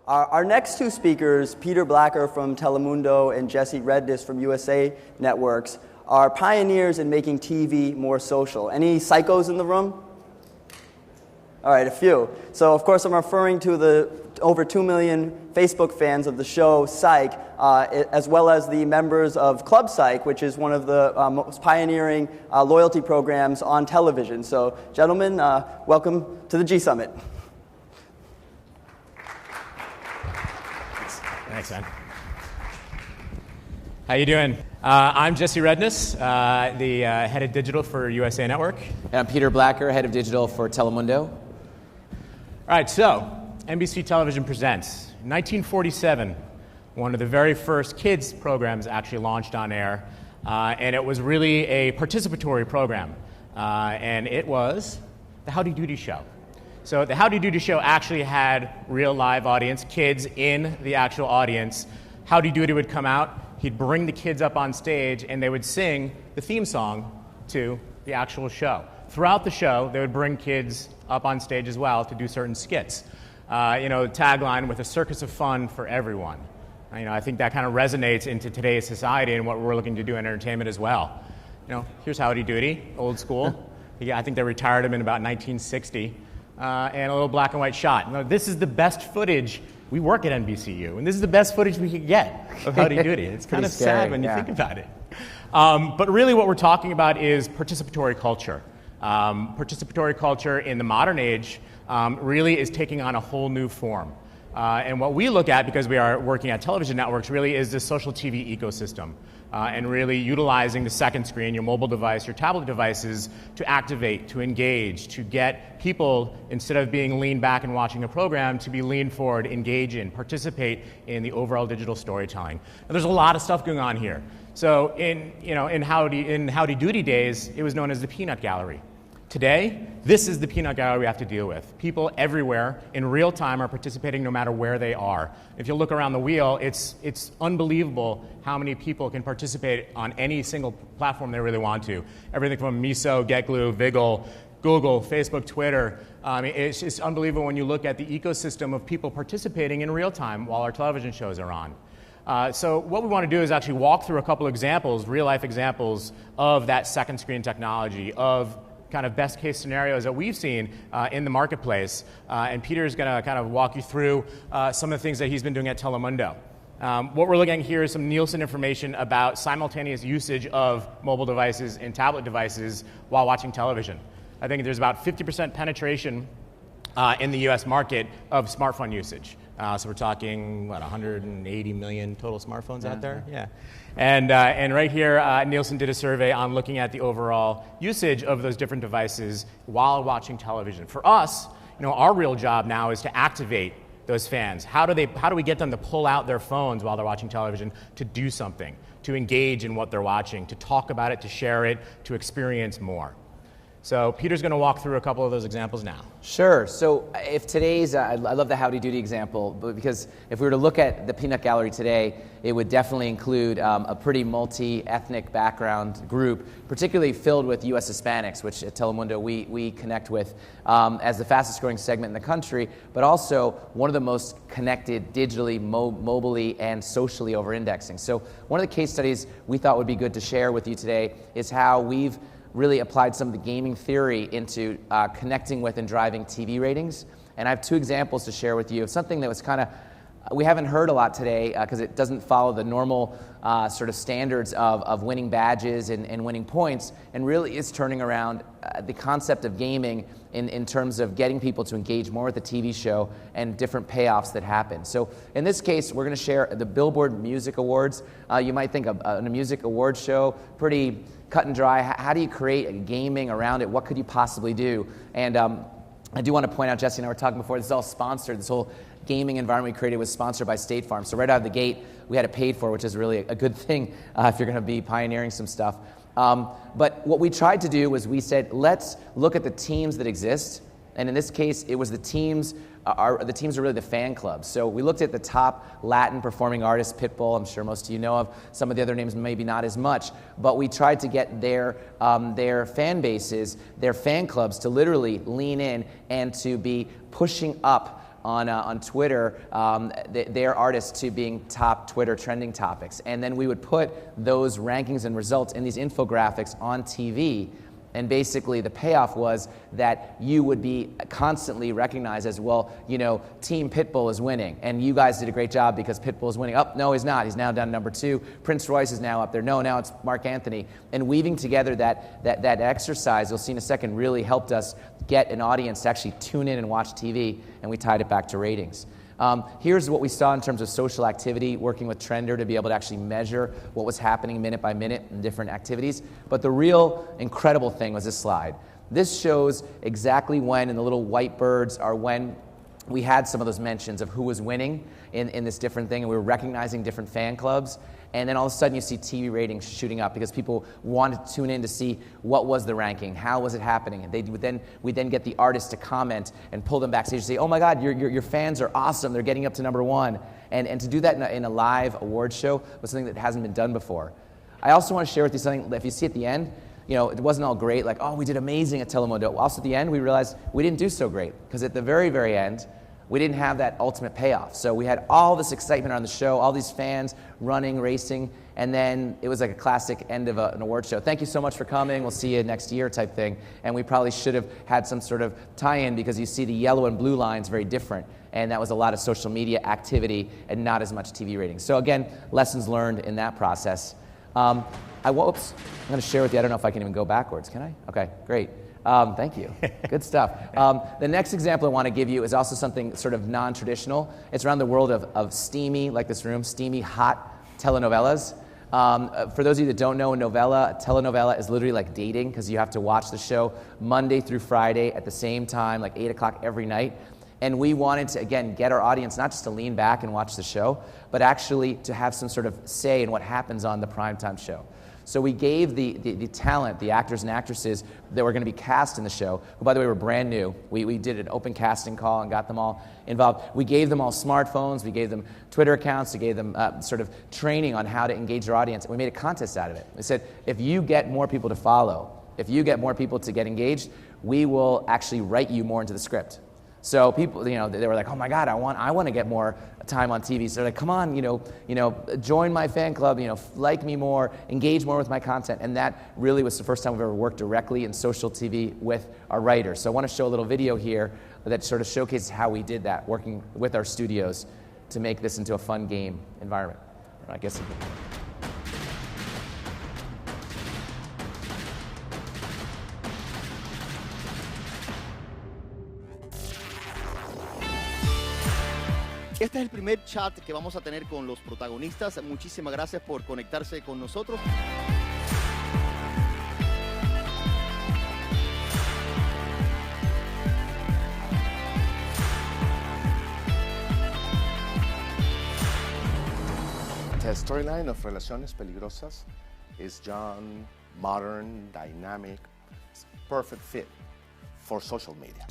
Our next two speakers, Peter Blacker from Telemundo and Redniss from USA Networks, are pioneers in making TV more social. Any psychos in the room? All right, a few. So, of course, I'm referring to the over 2 million Facebook fans of the show Psych, as well as the members of Club Psych, which is one of the most pioneering loyalty programs on television. So, gentlemen, welcome to the GSummit. Thanks, man. How you doing? I'm Redniss, the head of digital for USA Network. And I'm Peter Blacker, head of digital for Telemundo. All right, so NBC Television presents. In 1947, one of the very first kids programs actually launched on air, and it was really a participatory program, and it was the Howdy Doody Show. So the Howdy Doody Show actually had real live audience, kids in the actual audience. Howdy Doody would come out, he'd bring the kids up on stage, and they would sing the theme song to the actual show. Throughout the show, they would bring kids up on stage as well to do certain skits. Tagline with a circus of fun for everyone. I think that kind of resonates into today's society and what we're looking to do in entertainment as well. Here's Howdy Doody, old school. I think they retired him in about 1960. And a little black and white shot. Now, this is the best footage. We work at NBCU, and this is the best footage we could get of Howdy Doody. It's kind of sad when you think about it. But really what we're talking about is participatory culture. Participatory culture in the modern age really is taking on a whole new form. And what we look at, because we are working at television networks, really is the social TV ecosystem. And really utilizing the second screen, your mobile device, your tablet devices, to activate, to engage, to get people, instead of being leaned back and watching a program, to be leaned forward, engage in, participate in the overall digital storytelling. Now, there's a lot of stuff going on here. So in Howdy Doody days, it was known as the Peanut Gallery. Today, this is the peanut gallery we have to deal with. People everywhere in real time are participating no matter where they are. If you look around the wheel, it's unbelievable how many people can participate on any single platform they really want to. Everything from Miso, GetGlue, Viggle, Google, Facebook, Twitter. It's just unbelievable when you look at the ecosystem of people participating in real time while our television shows are on. So what we want to do is actually walk through a couple of examples, real-life exampple of that second screen technology, of kind of best case scenarios that we've seen in the marketplace. And Peter is going to kind of walk you through some of the things that he's been doing at Telemundo. What we're looking at here is some Nielsen information about simultaneous usage of mobile devices and tablet devices while watching television. I think there's about 50% penetration in the US market of smartphone usage. So we're talking, 180 million total smartphones out there? Yeah. And right here, Nielsen did a survey on looking at the overall usage of those different devices while watching television. For us, our real job now is to activate those fans. How do we get them to pull out their phones while they're watching television to do something, to engage in what they're watching, to talk about it, to share it, to experience more? So Peter's going to walk through a couple of those examples now. Sure. So if today's, I love the Howdy Doody example, but because if we were to look at the peanut gallery today, it would definitely include a pretty multi-ethnic background group, particularly filled with U.S. Hispanics, which at Telemundo we connect with as the fastest growing segment in the country, but also one of the most connected digitally, mobilely, and socially over-indexing. So one of the case studies we thought would be good to share with you today is how we've really applied some of the gaming theory into connecting with and driving TV ratings. And I have two examples to share with you of something that was kind of, we haven't heard a lot today because it doesn't follow the normal sort of standards of winning badges and winning points, and really is turning around the concept of gaming in terms of getting people to engage more with the TV show and different payoffs that happen. So in this case, we're going to share the Billboard Music Awards. You might think of a music awards show, pretty cut and dry. How do you create a gaming around it? What could you possibly do? And I do want to point out, Jesse and I were talking before, this is all sponsored. This whole gaming environment we created was sponsored by State Farm. So right out of the gate, we had it paid for, which is really a good thing if you're going to be pioneering some stuff. But what we tried to do was we said, let's look at the teams that exist. And in this case, it was the teams are really the fan clubs. So we looked at the top Latin performing artists, Pitbull, I'm sure most of you know of. Some of the other names maybe not as much. But we tried to get their fan bases, their fan clubs to literally lean in and to be pushing up on Twitter their artists to being top Twitter trending topics. And then we would put those rankings and results in these infographics on TV. And basically the payoff was that you would be constantly recognized as, well, you know, Team Pitbull is winning. And you guys did a great job because Pitbull is winning. Oh, no, he's not. He's now down to number 2. Prince Royce is now up there. No, now it's Mark Anthony. And weaving together that exercise, you'll see in a second, really helped us get an audience to actually tune in and watch TV. And we tied it back to ratings. Here's what we saw in terms of social activity, working with Trender to be able to actually measure what was happening minute by minute in different activities. But the real incredible thing was this slide. This shows exactly when, and the little white birds are when we had some of those mentions of who was winning in this different thing, and we were recognizing different fan clubs. And then all of a sudden you see TV ratings shooting up because people wanted to tune in to see what was the ranking, how was it happening. And we then get the artists to comment and pull them backstage and say, oh my God, your fans are awesome, they're getting up to number 1. And to do that in a live award show was something that hasn't been done before. I also want to share with you something, if you see at the end, you know, it wasn't all great, like, oh, we did amazing at Telemundo. Also at the end, we realized we didn't do so great, because at the very, very end, we didn't have that ultimate payoff. So we had all this excitement on the show, all these fans running, racing, and then it was like a classic end of an award show. Thank you so much for coming, we'll see you next year type thing. And we probably should have had some sort of tie-in, because you see the yellow and blue lines very different. And that was a lot of social media activity and not as much TV ratings. So again, lessons learned in that process. I'm going to share with you, I don't know if I can even go backwards, can I? Okay, great. Thank you. Good stuff. The next example I want to give you is also something sort of non-traditional. It's around the world of steamy, like this room, steamy, hot telenovelas. For those of you that don't know, a telenovela is literally like dating, because you have to watch the show Monday through Friday at the same time, like 8 o'clock every night. And we wanted to, again, get our audience not just to lean back and watch the show, but actually to have some sort of say in what happens on the primetime show. So we gave the talent, the actors and actresses that were going to be cast in the show, who, by the way, were brand new. We did an open casting call and got them all involved. We gave them all smartphones. We gave them Twitter accounts. We gave them sort of training on how to engage their audience. And we made a contest out of it. We said, if you get more people to follow, if you get more people to get engaged, we will actually write you more into the script. So people, you know, they were like, oh my God, I want to get more time on TV. So they're like, come on, join my fan club, like me more, engage more with my content. And that really was the first time we've ever worked directly in social TV with our writers. So I want to show a little video here that sort of showcases how we did that, working with our studios to make this into a fun game environment. I guess. Este es el primer chat que vamos a tener con los protagonistas. Muchísimas gracias por conectarse con nosotros. The storyline of Relaciones Peligrosas is young, modern, dynamic, perfect fit for social media.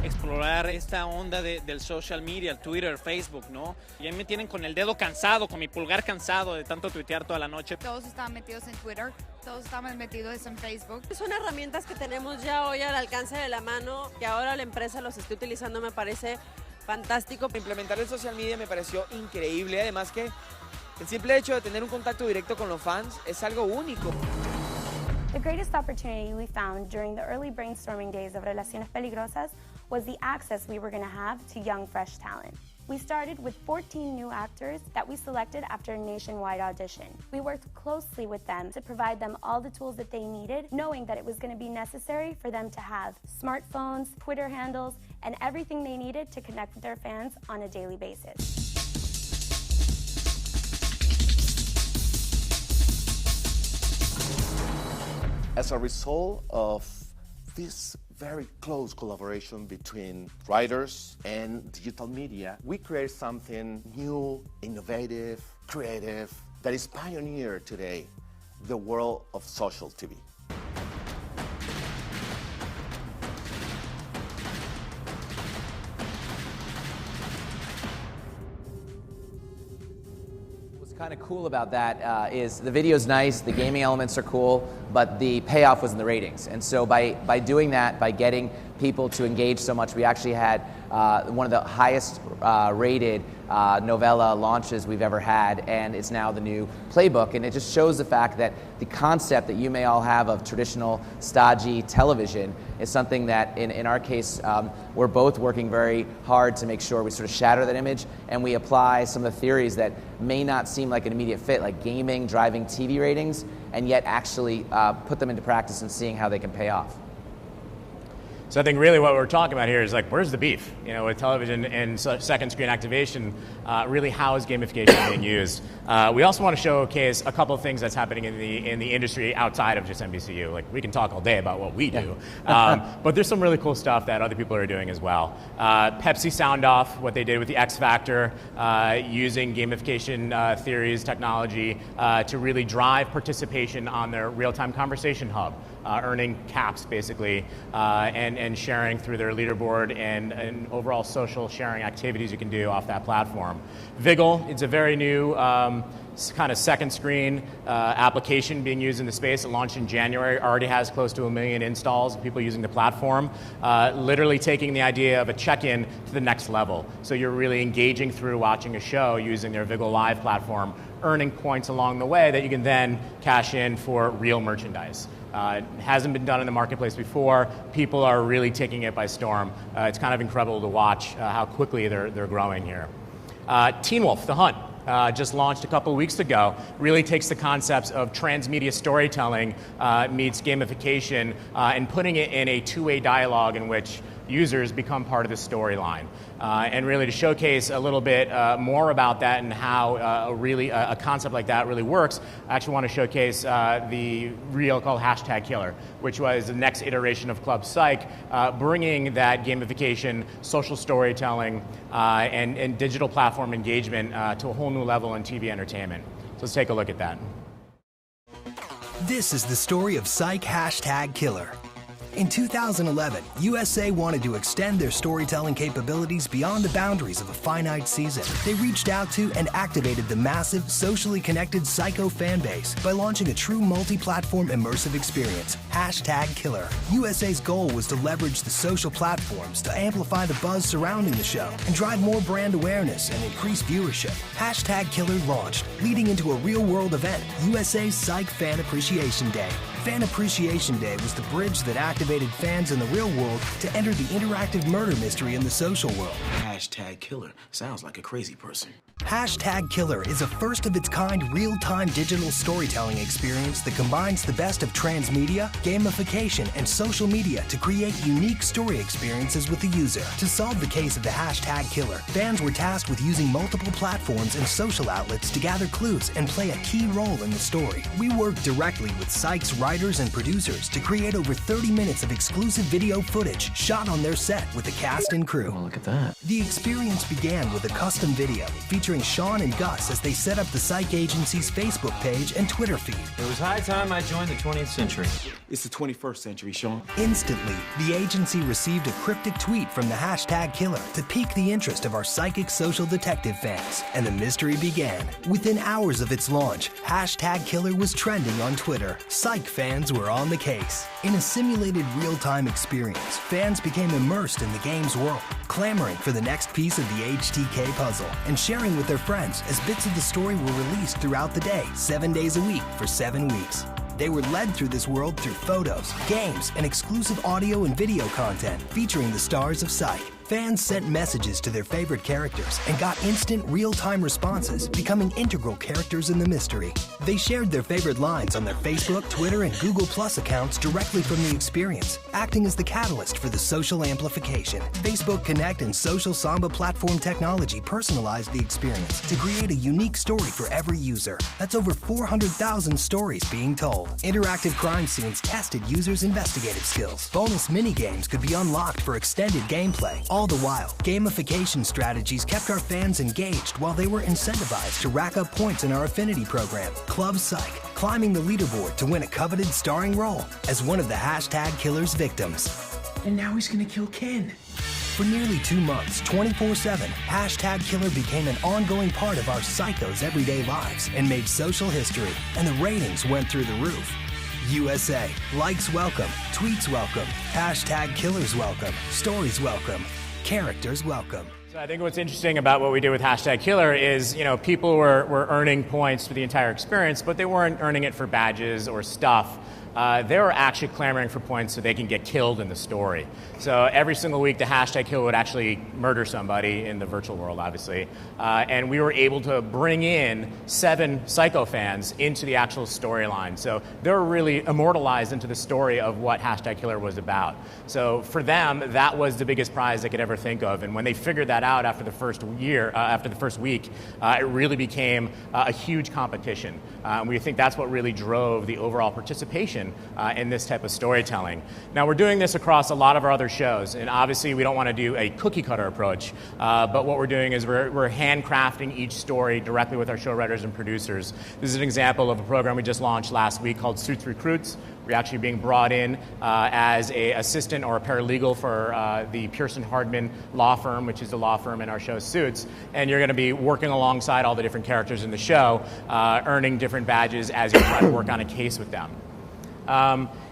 Explorar esta onda del social media, el Twitter, Facebook, ¿no? Y ahí me tienen con el dedo cansado, con mi pulgar cansado de tanto tuitear toda la noche. Todos estaban metidos en Twitter, todos estaban metidos en Facebook. Son herramientas que tenemos ya hoy al alcance de la mano, que ahora la empresa los esté utilizando, me parece fantástico. Implementar el social media me pareció increíble, además que el simple hecho de tener un contacto directo con los fans es algo único. The greatest opportunity we found during the early brainstorming days of Relaciones Peligrosas was the access we were going to have to young, fresh talent. We started with 14 new actors that we selected after a nationwide audition. We worked closely with them to provide them all the tools that they needed, knowing that it was going to be necessary for them to have smartphones, Twitter handles, and everything they needed to connect with their fans on a daily basis. As a result of this very close collaboration between writers and digital media, we create something new, innovative, creative, that is pioneered today, the world of social TV. kind of cool about that is the video's nice, the gaming elements are cool, but the payoff was in the ratings. And so by doing that, by getting people to engage so much, we actually had one of the highest rated novella launches we've ever had, and it's now the new playbook. And it just shows the fact that the concept that you may all have of traditional stodgy television is something that, in our case, we're both working very hard to make sure we sort of shatter that image, and we apply some of the theories that may not seem like an immediate fit, like gaming driving TV ratings, and yet actually put them into practice and seeing how they can pay off. So I think really what we're talking about here is like, where's the beef? You know, with television and second screen activation, really how is gamification being used? We also want to showcase a couple of things that's happening in the industry outside of just NBCU. Like, we can talk all day about what we do, but there's some really cool stuff that other people are doing as well. Pepsi Sound Off, what they did with the X Factor, using gamification theories, technology, to really drive participation on their real-time conversation hub. Earning caps, basically, and sharing through their leaderboard and overall social sharing activities you can do off that platform. Vigil, it's a very new kind of second screen application being used in the space. It launched in January, already has close to 1 million installs of people using the platform, literally taking the idea of a check-in to the next level. So you're really engaging through watching a show using their Vigil Live platform, earning points along the way that you can then cash in for real merchandise. It hasn't been done in the marketplace before. People are really taking it by storm. It's kind of incredible to watch how quickly they're growing here. Teen Wolf, The Hunt, just launched a couple of weeks ago, really takes the concepts of transmedia storytelling meets gamification and putting it in a two-way dialogue in which users become part of the storyline. And really to showcase a little bit more about that and how a concept like that really works, I actually want to showcase the reel called #Killer, which was the next iteration of Club Psych, bringing that gamification, social storytelling, and digital platform engagement to a whole new level in TV entertainment. So let's take a look at that. This is the story of Psych #Killer. In 2011, USA wanted to extend their storytelling capabilities beyond the boundaries of a finite season. They reached out to and activated the massive, socially connected Psycho fan base by launching a true multi-platform immersive experience, #Killer. USA's goal was to leverage the social platforms to amplify the buzz surrounding the show and drive more brand awareness and increase viewership. #Killer launched, leading into a real-world event, USA's Psych Fan Appreciation Day. Fan Appreciation Day was the bridge that activated fans in the real world to enter the interactive murder mystery in the social world. #Killer sounds like a crazy person. #Killer is a first-of-its-kind real-time digital storytelling experience that combines the best of transmedia, gamification, and social media to create unique story experiences with the user. To solve the case of the #Killer, fans were tasked with using multiple platforms and social outlets to gather clues and play a key role in the story. We worked directly with Psych's writers and producers to create over 30 minutes of exclusive video footage shot on their set with the cast and crew. Oh, look at that. The experience began with a custom video featuring Sean and Gus as they set up the Psych Agency's Facebook page and Twitter feed. It was high time I joined the 20th century. It's the 21st century, Sean. Instantly, the agency received a cryptic tweet from the #Killer to pique the interest of our psychic social detective fans, and the mystery began. Within hours of its launch, #Killer was trending on Twitter. Psych fans were on the case. In a simulated real-time experience, fans became immersed in the game's world, clamoring for the next piece of the HTK puzzle and sharing with their friends as bits of the story were released throughout the day, 7 days a week for 7 weeks. They were led through this world through photos, games, and exclusive audio and video content featuring the stars of Psych. Fans sent messages to their favorite characters and got instant real-time responses, becoming integral characters in the mystery. They shared their favorite lines on their Facebook, Twitter, and Google Plus accounts directly from the experience, acting as the catalyst for the social amplification. Facebook Connect and Social Samba platform technology personalized the experience to create a unique story for every user. That's over 400,000 stories being told. Interactive crime scenes tested users' investigative skills. Bonus mini-games could be unlocked for extended gameplay. All the while, gamification strategies kept our fans engaged while they were incentivized to rack up points in our affinity program, Club Psych, climbing the leaderboard to win a coveted starring role as one of the #Killer's victims. And now he's gonna kill Ken. For nearly 2 months, 24/7, #Killer became an ongoing part of our psychos' everyday lives and made social history, and the ratings went through the roof. USA, likes welcome, tweets welcome, #Killers welcome, stories welcome, characters welcome. So I think what's interesting about what we did with #Killer is, people were earning points for the entire experience, but they weren't earning it for badges or stuff. They were actually clamoring for points so they can get killed in the story. So every single week, the #Killer would actually murder somebody in the virtual world, obviously. And we were able to bring in 7 Psycho fans into the actual storyline. So they were really immortalized into the story of what #Killer was about. So for them, that was the biggest prize they could ever think of. And when they figured that out after the first week, it really became a huge competition. We think that's what really drove the overall participation in this type of storytelling. Now, we're doing this across a lot of our other shows, and obviously we don't want to do a cookie-cutter approach, but what we're doing is we're handcrafting each story directly with our show writers and producers. This is an example of a program we just launched last week called Suits Recruits. We're actually being brought in as an assistant or a paralegal for the Pearson Hardman law firm, which is the law firm in our show Suits, and you're going to be working alongside all the different characters in the show, earning different badges as you try to work on a case with them.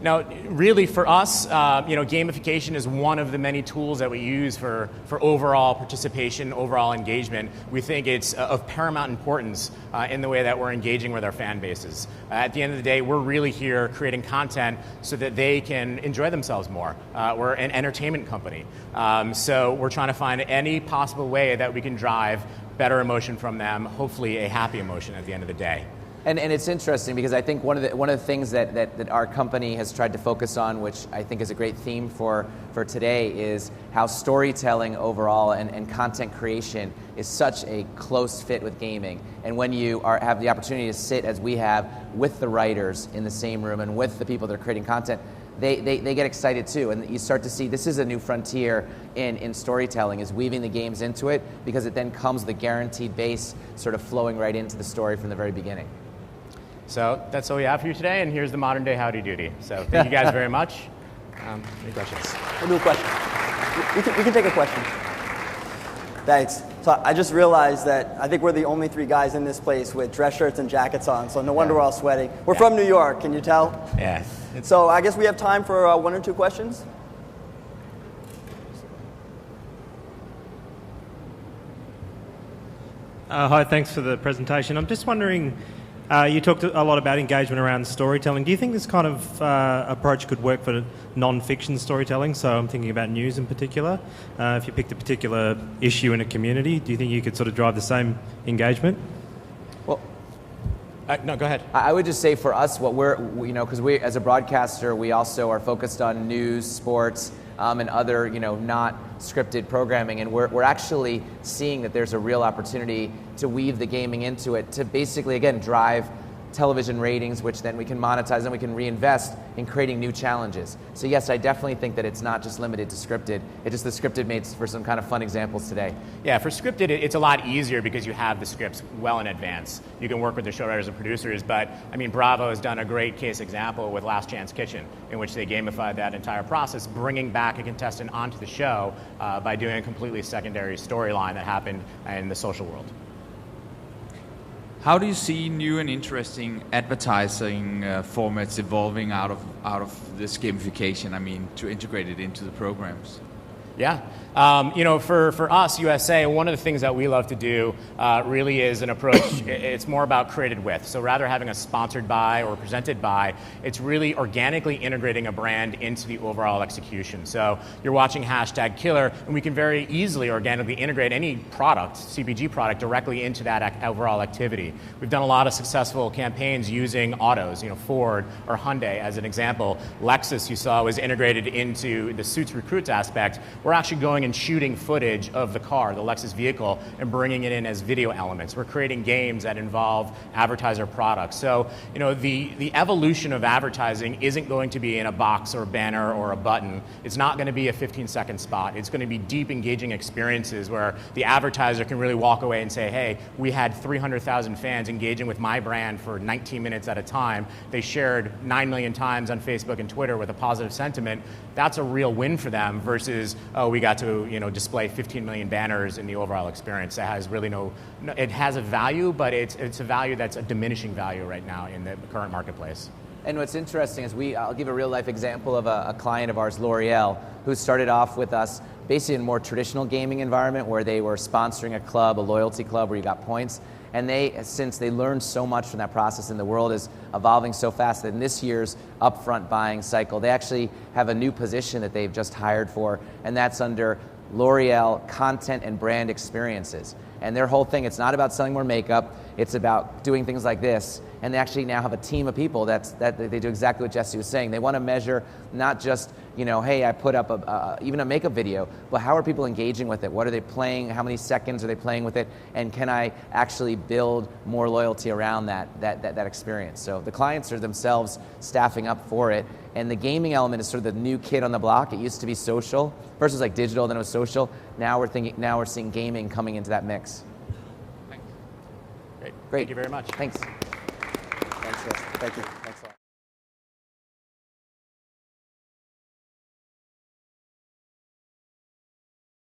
Now, really for us, gamification is one of the many tools that we use for overall participation, overall engagement. We think it's of paramount importance in the way that we're engaging with our fan bases. At the end of the day, we're really here creating content so that they can enjoy themselves more. We're an entertainment company, so we're trying to find any possible way that we can drive better emotion from them, hopefully a happy emotion at the end of the day. And it's interesting because I think one of the things that our company has tried to focus on, which I think is a great theme for today, is how storytelling overall and content creation is such a close fit with gaming. And when you have the opportunity to sit, as we have, with the writers in the same room and with the people that are creating content, they get excited too. And you start to see this is a new frontier in storytelling, is weaving the games into it, because it then comes the guaranteed base sort of flowing right into the story from the very beginning. So that's all we have for you today, and here's the modern day Howdy Doody. So thank you guys very much. Any questions? We'll do a question. We can take a question. Thanks. So I just realized that I think we're the only 3 guys in this place with dress shirts and jackets on, so no wonder we're all sweating. We're from New York, can you tell? Yeah. So I guess we have time for 1 or 2 questions. Hi, thanks for the presentation. I'm just wondering, you talked a lot about engagement around storytelling. Do you think this kind of approach could work for non-fiction storytelling? So I'm thinking about news in particular. If you picked a particular issue in a community, do you think you could sort of drive the same engagement? Well, no, go ahead. I would just say for us, what because we as a broadcaster, we also are focused on news, sports, and other, not scripted programming, and we're actually seeing that there's a real opportunity to weave the gaming into it to basically, again, drive television ratings, which then we can monetize and we can reinvest in creating new challenges. So yes, I definitely think that it's not just limited to scripted. It's just the scripted made for some kind of fun examples today. Yeah, for scripted, it's a lot easier because you have the scripts well in advance. You can work with the show writers and producers, but I mean, Bravo has done a great case example with Last Chance Kitchen, in which they gamified that entire process, bringing back a contestant onto the show by doing a completely secondary storyline that happened in the social world. How do you see new and interesting advertising formats evolving out of this gamification? I mean, to integrate it into the programs. Yeah. For us, USA, one of the things that we love to do really is an approach, it's more about created with. So rather having a sponsored by or presented by, it's really organically integrating a brand into the overall execution. So you're watching #Killer, and we can very easily organically integrate any product, CPG product, directly into that overall activity. We've done a lot of successful campaigns using autos, Ford or Hyundai as an example. Lexus, you saw, was integrated into the Suits Recruits aspect. We're actually going and shooting footage of the car, the Lexus vehicle, and bringing it in as video elements. We're creating games that involve advertiser products. So, the evolution of advertising isn't going to be in a box or a banner or a button. It's not going to be a 15-second spot. It's going to be deep, engaging experiences where the advertiser can really walk away and say, hey, we had 300,000 fans engaging with my brand for 19 minutes at a time. They shared 9 million times on Facebook and Twitter with a positive sentiment. That's a real win for them versus oh, we got to display 15 million banners in the overall experience. That has really it has a value, but it's a value that's a diminishing value right now in the current marketplace. And what's interesting is I'll give a real life example of a client of ours, L'Oreal, who started off with us basically in a more traditional gaming environment where they were sponsoring a club, a loyalty club where you got points. And since they learned so much from that process and the world is evolving so fast that in this year's upfront buying cycle, they actually have a new position that they've just hired for, and that's under L'Oreal Content and Brand Experiences. And their whole thing, it's not about selling more makeup, it's about doing things like this. And they actually now have a team of people that they do exactly what Jesse was saying. They want to measure not just, hey, I put up even a makeup video, but how are people engaging with it? What are they playing? How many seconds are they playing with it? And can I actually build more loyalty around that experience? So the clients are themselves staffing up for it. And the gaming element is sort of the new kid on the block. It used to be social. First it was like digital, then it was social. Now we're seeing gaming coming into that mix. Thanks. Great. Great. Thank you very much. Thanks. Thanks, yes. Thank you. Thanks a lot.